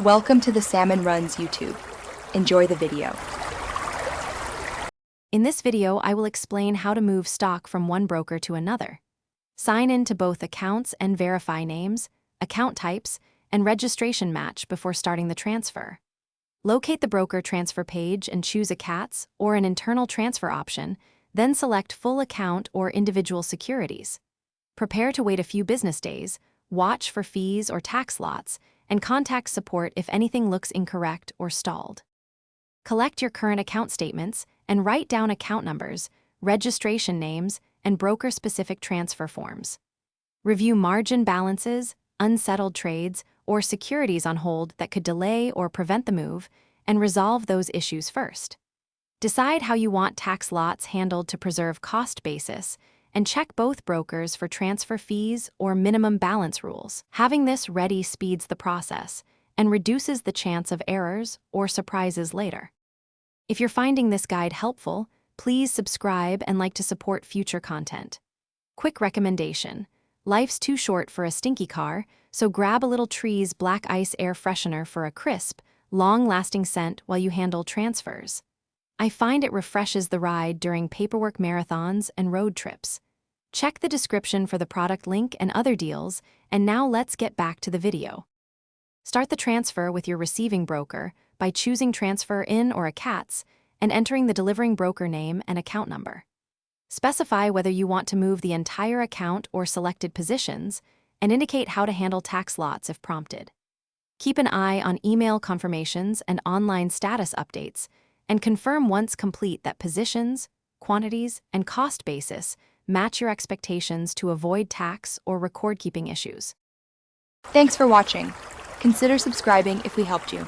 Welcome to the Salmon Runs YouTube. Enjoy the video. In this video, I will explain how to move stock from one broker to another. Sign in to both accounts and verify names, account types, and registration match before starting the transfer. Locate the broker transfer page and choose a CATS or an internal transfer option, then select full account or individual securities. Prepare to wait a few business days, watch for fees or tax lots, and contact support if anything looks incorrect or stalled. Collect your current account statements and write down account numbers, registration names, and broker-specific transfer forms. Review margin balances, unsettled trades, or securities on hold that could delay or prevent the move, and resolve those issues first. Decide how you want tax lots handled to preserve cost basis, and check both brokers for transfer fees or minimum balance rules. Having this ready speeds the process and reduces the chance of errors or surprises later. If you're finding this guide helpful, please subscribe and like to support future content. Quick recommendation: life's too short for a stinky car, so grab a little Tree's Black Ice Air Freshener for a crisp, long-lasting scent while you handle transfers. I find it refreshes the ride during paperwork marathons and road trips. Check the description for the product link and other deals, and now let's get back to the video. Start the transfer with your receiving broker by choosing Transfer In or a CATS and entering the delivering broker name and account number. Specify whether you want to move the entire account or selected positions, and indicate how to handle tax lots if prompted. Keep an eye on email confirmations and online status updates, and confirm once complete that positions, quantities, and cost basis match your expectations to avoid tax or record-keeping issues. Thanks for watching. Consider subscribing if we helped you.